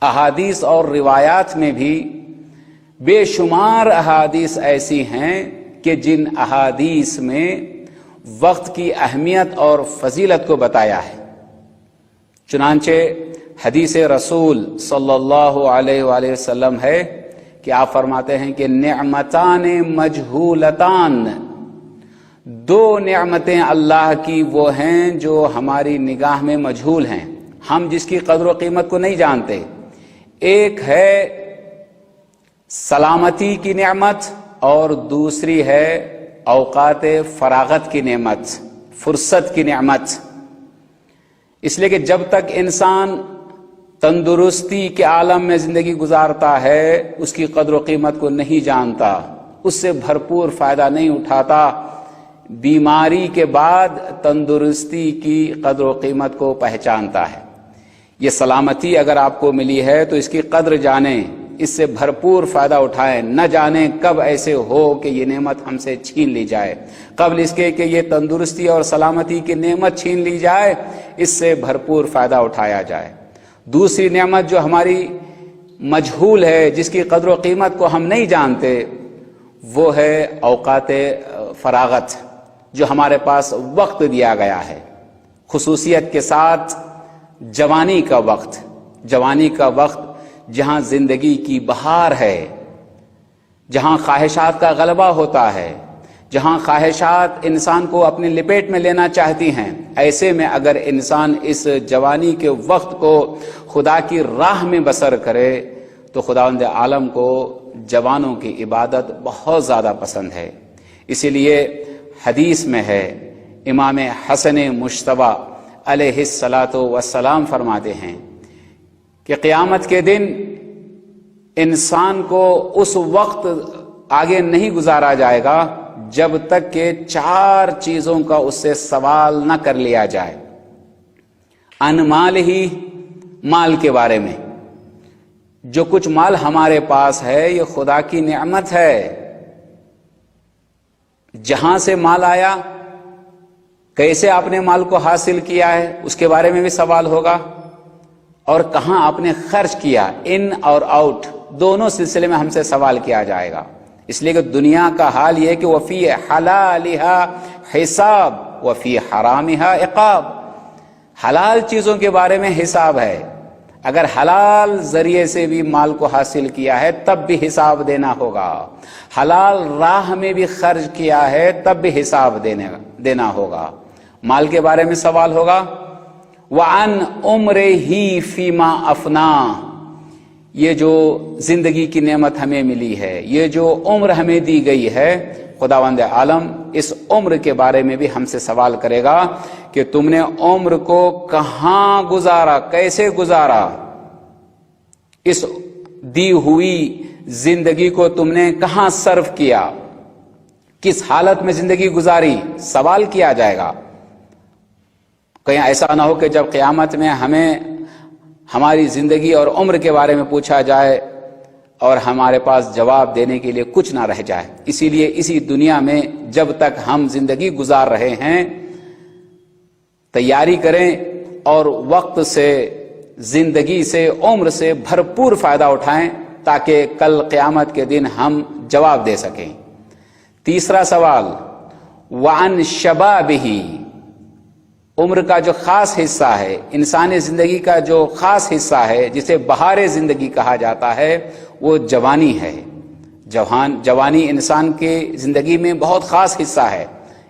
احادیث اور روایات میں بھی بے شمار احادیث ایسی ہیں کہ جن احادیث میں وقت کی اہمیت اور فضیلت کو بتایا ہے۔ چنانچہ حدیث رسول صلی اللہ علیہ وآلہ وسلم ہے کہ آپ فرماتے ہیں کہ نعمتان مجہولتان، دو نعمتیں اللہ کی وہ ہیں جو ہماری نگاہ میں مجہول ہیں، ہم جس کی قدر و قیمت کو نہیں جانتے۔ ایک ہے سلامتی کی نعمت اور دوسری ہے اوقات فراغت کی نعمت، فرصت کی نعمت۔ اس لیے کہ جب تک انسان تندرستی کے عالم میں زندگی گزارتا ہے اس کی قدر و قیمت کو نہیں جانتا، اس سے بھرپور فائدہ نہیں اٹھاتا، بیماری کے بعد تندرستی کی قدر و قیمت کو پہچانتا ہے۔ یہ سلامتی اگر آپ کو ملی ہے تو اس کی قدر جانیں، اس سے بھرپور فائدہ اٹھائیں، نہ جانیں کب ایسے ہو کہ یہ نعمت ہم سے چھین لی جائے۔ قبل اس کے کہ یہ تندرستی اور سلامتی کی نعمت چھین لی جائے، اس سے بھرپور فائدہ اٹھایا جائے۔ دوسری نعمت جو ہماری مجہول ہے، جس کی قدر و قیمت کو ہم نہیں جانتے، وہ ہے اوقات فراغت، جو ہمارے پاس وقت دیا گیا ہے، خصوصیت کے ساتھ جوانی کا وقت۔ جوانی کا وقت جہاں زندگی کی بہار ہے، جہاں خواہشات کا غلبہ ہوتا ہے، جہاں خواہشات انسان کو اپنی لپیٹ میں لینا چاہتی ہیں، ایسے میں اگر انسان اس جوانی کے وقت کو خدا کی راہ میں بسر کرے تو خداوند عالم کو جوانوں کی عبادت بہت زیادہ پسند ہے۔ اسی لیے حدیث میں ہے، امام حسن مجتبی علیہ الصلاۃ والسلام فرماتے ہیں کہ قیامت کے دن انسان کو اس وقت آگے نہیں گزارا جائے گا جب تک کہ چار چیزوں کا اس سے سوال نہ کر لیا جائے۔ ان مال ہی، مال کے بارے میں، جو کچھ مال ہمارے پاس ہے یہ خدا کی نعمت ہے، جہاں سے مال آیا، کیسے آپ نے مال کو حاصل کیا ہے اس کے بارے میں بھی سوال ہوگا، اور کہاں آپ نے خرچ کیا، ان اور آؤٹ دونوں سلسلے میں ہم سے سوال کیا جائے گا۔ اس لیے کہ دنیا کا حال یہ ہے کہ وفی حلالہا حساب وفی حرامہا عقاب، حلال چیزوں کے بارے میں حساب ہے، اگر حلال ذریعے سے بھی مال کو حاصل کیا ہے تب بھی حساب دینا ہوگا، حلال راہ میں بھی خرچ کیا ہے تب بھی حساب دینا ہوگا۔ مال کے بارے میں سوال ہوگا۔ وَعَنْ عُمْرِهِ فِيمَا أَفْنَاهُ، یہ جو زندگی کی نعمت ہمیں ملی ہے، یہ جو عمر ہمیں دی گئی ہے، خداوند عالم اس عمر کے بارے میں بھی ہم سے سوال کرے گا کہ تم نے عمر کو کہاں گزارا، کیسے گزارا، اس دی ہوئی زندگی کو تم نے کہاں صرف کیا، کس حالت میں زندگی گزاری، سوال کیا جائے گا۔ کہیں ایسا نہ ہو کہ جب قیامت میں ہمیں ہماری زندگی اور عمر کے بارے میں پوچھا جائے اور ہمارے پاس جواب دینے کے لیے کچھ نہ رہ جائے۔ اسی لیے اسی دنیا میں جب تک ہم زندگی گزار رہے ہیں تیاری کریں اور وقت سے، زندگی سے، عمر سے بھرپور فائدہ اٹھائیں تاکہ کل قیامت کے دن ہم جواب دے سکیں۔ تیسرا سوال، وَعَنْ شَبَابِهِ، عمر کا جو خاص حصہ ہے، انسانی زندگی کا جو خاص حصہ ہے جسے بہار زندگی کہا جاتا ہے، وہ جوانی ہے۔ جوانی انسان کی زندگی میں بہت خاص حصہ ہے،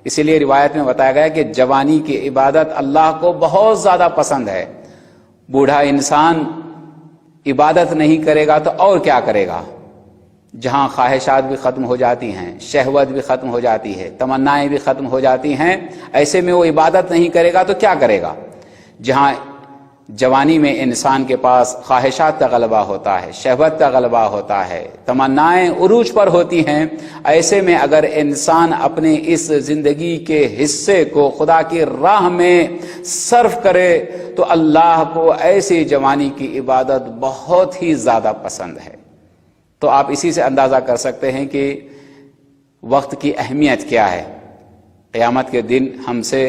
اسی لیے روایت میں بتایا گیا کہ جوانی کی عبادت اللہ کو بہت زیادہ پسند ہے۔ بوڑھا انسان عبادت نہیں کرے گا تو اور کیا کرے گا؟ جہاں خواہشات بھی ختم ہو جاتی ہیں، شہوت بھی ختم ہو جاتی ہے، تمنائیں بھی ختم ہو جاتی ہیں، ایسے میں وہ عبادت نہیں کرے گا تو کیا کرے گا؟ جہاں جوانی میں انسان کے پاس خواہشات کا غلبہ ہوتا ہے، شہوت کا غلبہ ہوتا ہے، تمنائیں عروج پر ہوتی ہیں، ایسے میں اگر انسان اپنے اس زندگی کے حصے کو خدا کی راہ میں صرف کرے تو اللہ کو ایسی جوانی کی عبادت بہت ہی زیادہ پسند ہے۔ تو آپ اسی سے اندازہ کر سکتے ہیں کہ وقت کی اہمیت کیا ہے۔ قیامت کے دن ہم سے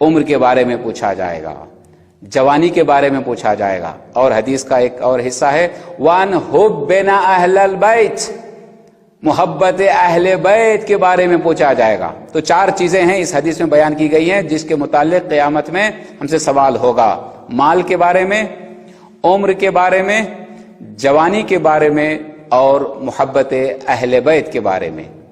عمر کے بارے میں پوچھا جائے گا، جوانی کے بارے میں پوچھا جائے گا. اور حدیث کا ایک اور حصہ ہے وَأَنْ حُبِّنَا أَهْلَ الْبَيْتِ، محبت اہل بیت کے بارے میں پوچھا جائے گا. تو 4 چیزیں ہیں اس حدیث میں بیان کی گئی ہیں جس کے متعلق قیامت میں ہم سے سوال ہوگا. مال کے بارے میں، عمر کے بارے میں، جوانی کے بارے میں اور محبت اہل بیت کے بارے میں.